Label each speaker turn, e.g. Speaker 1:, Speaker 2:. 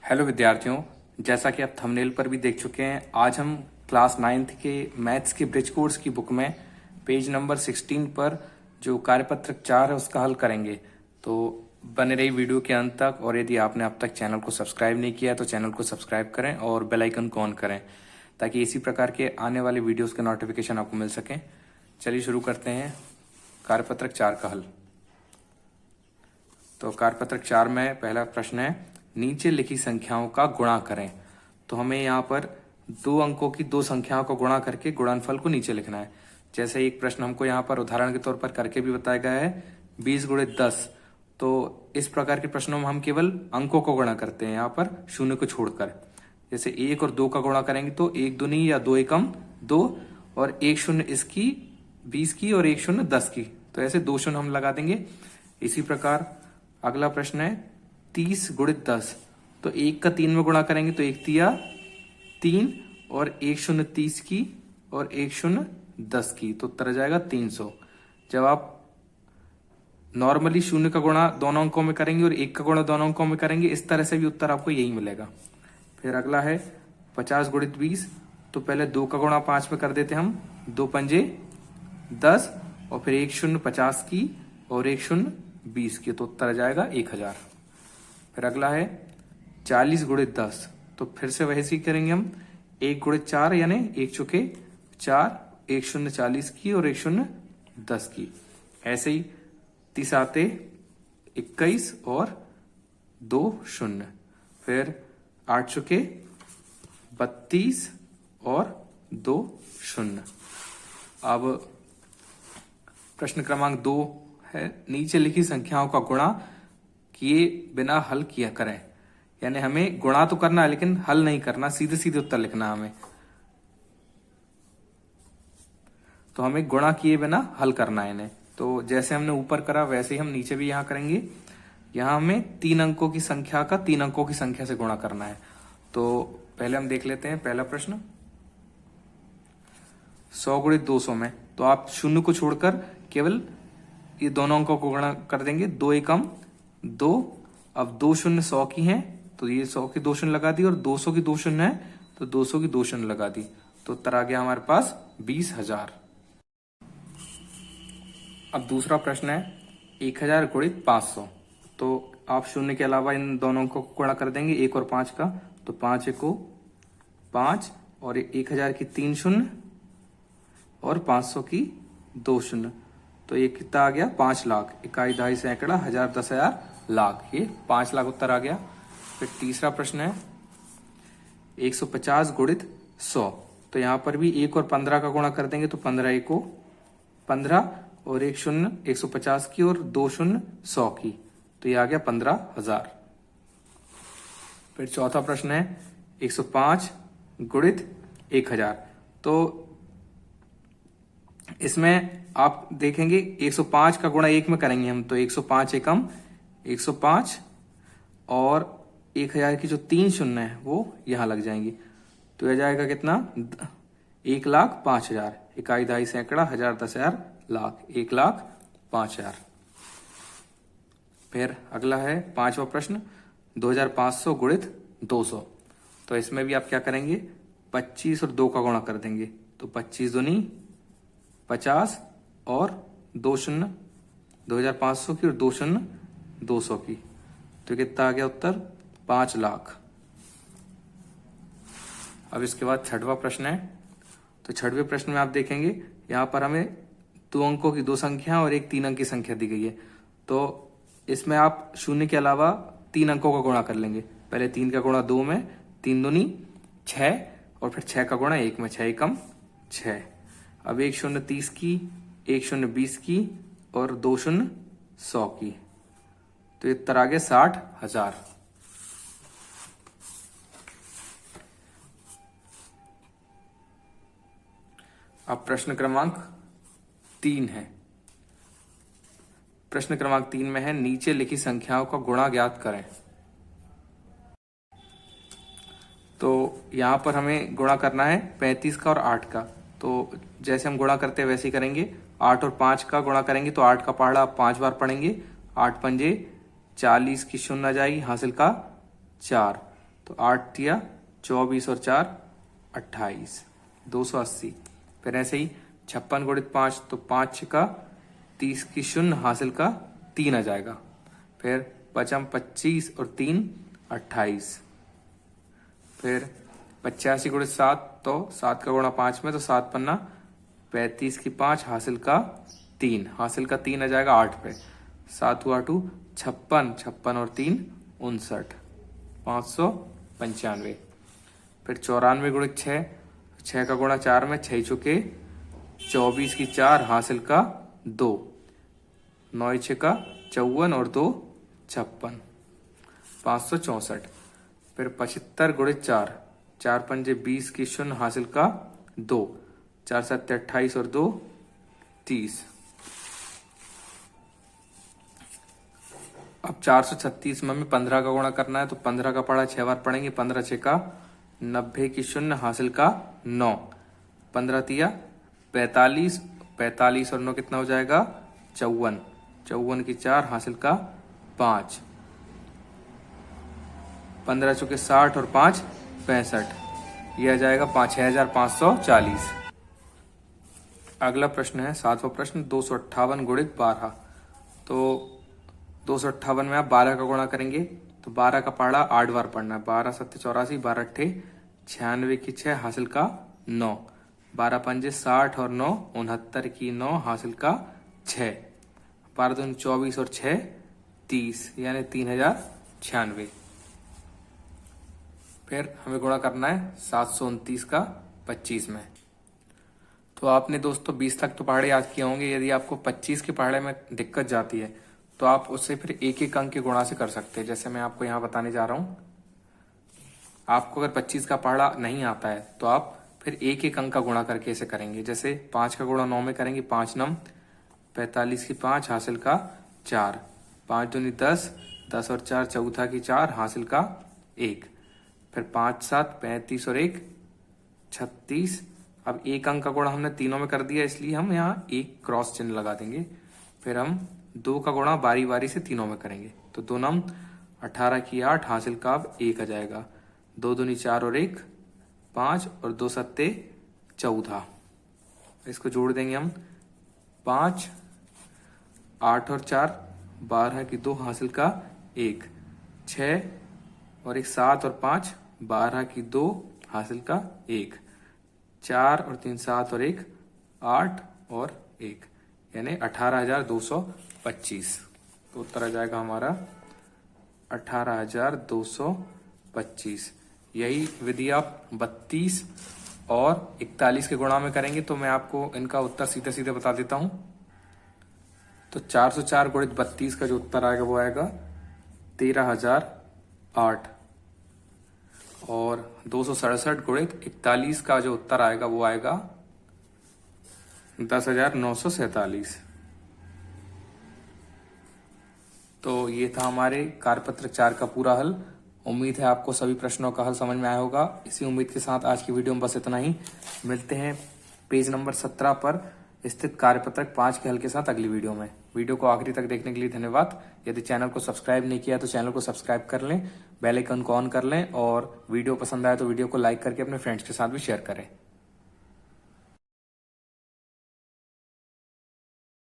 Speaker 1: Hello विद्यार्थियों, जैसा कि आप थंबनेल पर भी देख चुके हैं, आज हम क्लास 9th के मैथ्स के ब्रिज कोर्स की बुक में पेज नंबर 16 पर जो कार्यपत्रक 4 है उसका हल करेंगे। तो बने रही वीडियो के अंत तक, और यदि आपने अब तक चैनल को सब्सक्राइब नहीं किया है तो चैनल को सब्सक्राइब करें और बेल आइकन को ऑन करें ताकि इसी प्रकार के आने वाले वीडियोस के नोटिफिकेशन आपको मिल सकें। चलिए शुरू करते हैं कार्यपत्रक 4 का हल। तो कार्यपत्रक 4 में पहला प्रश्न है, नीचे लिखी संख्याओं का गुणा करें। तो हमें यहाँ पर 2 अंकों की 2 संख्याओं को गुणा करके गुणनफल को नीचे लिखना है। जैसे एक प्रश्न हमको यहाँ पर उदाहरण के तौर पर करके भी बताया गया है 20 गुणित 10। तो इस प्रकार के प्रश्नों में हम केवल अंकों को गुणा करते हैं, यहाँ पर शून्य को छोड़कर। जैसे 1 और 2 का गुणा करेंगे तो 1 दूनी या 2 एकम 2, और 1 शून्य इसकी 20 की और 1 शून्य 10 की, तो ऐसे 2 शून्य हम लगा देंगे। इसी प्रकार अगला प्रश्न है 30 गुणित 10। तो 1 का 3 में गुणा करेंगे तो 1 तिया 3, और 1 शून्य 30 की और 1 शून्य 10 की, तो उत्तर आ जाएगा 300। जब आप नॉर्मली शून्य का गुणा दोनों अंकों में करेंगे और 1 का गुणा दोनों अंकों में करेंगे, इस तरह से भी उत्तर आपको यही मिलेगा। फिर अगला है 50 गुणित 20। तो पहले 2 का गुणा 5 में कर देते हम, 2 पंजे 10, और फिर 1 शून्य 50 की और 1 शून्य 20 की, तो उत्तर आ जाएगा 1000। फिर अगला है 40 गुणित 10। तो फिर से वैसे ही करेंगे हम, 1 गुणित 4 यानी 1 चुके 4, 1 शून्य 40 की और 1 शून्य 10 की। ऐसे ही 30 आते 21 और 2 शून्य। फिर 8 चुके 32 और 2 शून्य। अब प्रश्न क्रमांक 2 है, नीचे लिखी संख्याओं का गुणा किए बिना हल किया करें। यानी हमें गुणा तो करना है लेकिन हल नहीं करना, सीधे सीधे उत्तर लिखना है हमें। तो हमें गुणा किए बिना हल करना है इन्हें। तो जैसे हमने ऊपर करा वैसे ही हम नीचे भी यहां करेंगे। यहां हमें 3 अंकों की संख्या का 3 अंकों की संख्या से गुणा करना है। तो पहले हम देख लेते हैं पहला प्रश्न, 100 गुणित 200 में। तो आप शून्य को छोड़कर केवल ये दोनों अंकों को गुणा कर देंगे, 2 एकम 2। अब 2 शून्य 100 की हैं तो ये 100 की 2 शून्य लगा दी, और 200 की 2 शून्य है तो 200 की 2 शून्य लगा दी, तो उत्तर आ गया हमारे पास 20,000। अब दूसरा प्रश्न है 1000 गुणित 500। तो आप शून्य के अलावा इन दोनों अंकों को गुणा कर देंगे, 1 और 5 का। तो 5 एको 5, और 1000 की 3 शून्य और 500 की 2 शून्य, तो ये कितना आ गया 5 लाख। इकाई, दहाई, सैकड़ा, हजार, 10,000, लाख, ये 5 लाख उत्तर आ गया। फिर तीसरा प्रश्न है 150 गुणित 100। तो यहाँ पर भी 1 और 15 का गुणा कर देंगे तो 15 एको 15, और 1 शून्य 150 की और 2 शून्य 100 की, तो ये आ गया 15,000। फिर चौथा प्रश्न है 105 गुणित 1000। तो इसमें आप देखेंगे 105 का गुणा 1 में करेंगे हम, तो 105 एकम 105, और 1000 की जो 3 शून्य है वो यहां लग जाएंगी, तो यह जाएगा कितना 1,05,000। इकाई, दहाई, सैकड़ा, हजार, 10,000, लाख, 1,05,000। फिर अगला है 5वां प्रश्न 2500 गुणित 200। तो इसमें भी आप क्या करेंगे, 25 और 2 का गुणा कर देंगे, तो 25 दूनी 50 और 2 शून्य 2500 की और 2 शून्य 200 की, तो कितना आ गया उत्तर 5 लाख। अब इसके बाद 6वां प्रश्न है। तो 6वें प्रश्न में आप देखेंगे यहां पर हमें 2 अंकों की 2 संख्या और एक 3 अंक की संख्या दी गई है। तो इसमें आप शून्य के अलावा 3 अंकों का गुणा कर लेंगे। पहले 3 का गुणा 2 में, 3 दूनी 6, और फिर 6 का गुणा 1 में, 6 एकम 6। अब 1 शून्य 30 की, 1 शून्य 20 की और 2 शून्य 100 की, तो उत्तर आ गया 60,000। अब प्रश्न क्रमांक 3 है। प्रश्न क्रमांक 3 में है, नीचे लिखी संख्याओं का गुणा ज्ञात करें। तो यहां पर हमें गुणा करना है 35 का और 8 का। तो जैसे हम गुणा करते हैं वैसे ही करेंगे। 8 और 5 का गुणा करेंगे तो 8 का पहाड़ा 5 बार पढ़ेंगे, 8 पंजे 40 की शून्य आ जाएगी, हासिल का 4, तो 8 तिया 24 और 4 28, 280। फिर ऐसे ही 56 गुणित 5, तो 5 छक्का 30 की शून्य, हासिल का 3 आ जाएगा। फिर पचम 25 और 3 28। फिर 85 गुणित 7, तो 7 का गुणा 5 में, तो 7 पन्ना 35 की 5, हासिल का 3, हासिल का 3 आ जाएगा 8 पे। 7 हुआ 2 56, 56 और 3 59, 595। फिर 94 गुणित 6, 6 का गुणा 4 में, 6 चुके 24 की 4, हासिल का 2, 9 छक्का 54 और 2 56, 564। फिर 75 गुणित 4, 4 पंजे 20 की शून्य, हासिल का 2, 4 7 28 और 2 30। अब 436 में हमें 15 का गुणा करना है, तो 15 का पढ़ा 6 बार पढ़ेंगे। 15 छक्का 90 की शून्य, हासिल का 9, 15 तिया 45, 45 और 9 कितना हो जाएगा 54, 54 की 4, हासिल का 5, 15 चुके 60 और 5 65, यह आ जाएगा 6540। अगला प्रश्न है 7वां प्रश्न, 258 गुणित 12। तो 258 में आप 12 का गुणा करेंगे, तो 12 का पढ़ा 8 बार पढ़ना है। 12 7 84, 12 अट्ठे 96 की 6, हासिल का 9, 12 पंजे 60 और 9 69 की 9, हासिल का 6, 12 दूनी 24 और 6 30, यानी 3096। फिर हमें गुणा करना है 729 का 25 में। तो आपने दोस्तों 20 तक तो पहाड़े याद किए होंगे। यदि आपको 25 के पहाड़े में दिक्कत जाती है, तो आप उससे फिर एक एक अंक के गुणा से कर सकते हैं। जैसे मैं आपको यहाँ बताने जा रहा हूं। आपको अगर 25 का पहाड़ा नहीं आता है, तो आप फिर एक एक अंक का गुणा करके इसे करेंगे। जैसे 5 का गुणा 9 में करेंगे, 5 9 45 की 5, हासिल का 4, 5 दूनी 10, 10 और 4 चौथा की 4, हासिल का 1। फिर 5 7 35 और 1 36। अब एक अंक का गुणा हमने तीनों में कर दिया, इसलिए हम यहाँ एक क्रॉस चिन्ह लगा देंगे। फिर हम 2 का गुणा बारी बारी से तीनों में करेंगे, तो 2 नम 18 की 8, हासिल का अब 1 आ जाएगा। 2 दूनी 4 और 1 5 और 2 सत्ते 14। इसको जोड़ देंगे हम, 5 8 और 4 12 की 2, हासिल का 1, 6 और 1 7 और 5 12 की 2, हासिल का 1, 4 और 3 7 और 1 8 और 1, यानी 18,225। तो उत्तर आ जाएगा हमारा 18,225। यही विधि आप 32 और 41 के गुणा में करेंगे, तो मैं आपको इनका उत्तर सीधे सीधे बता देता हूं। तो 404 गुणित 32 का जो उत्तर आएगा वो आएगा 13,008, और 267 गुणित 41 का जो उत्तर आएगा वो आएगा 10,947। तो ये था हमारे कार्यपत्र 4 का पूरा हल। उम्मीद है आपको सभी प्रश्नों का हल समझ में आया होगा। इसी उम्मीद के साथ आज की वीडियो में बस इतना ही। मिलते हैं पेज नंबर 17 पर स्थित कार्यपत्रक 5 के हल के साथ अगली वीडियो में। वीडियो को आखिरी तक देखने के लिए धन्यवाद। यदि चैनल को सब्सक्राइब नहीं किया तो चैनल को सब्सक्राइब कर लें, बेल आइकन को ऑन कर लें, और वीडियो पसंद आए तो वीडियो को लाइक करके अपने फ्रेंड्स के साथ भी शेयर करें।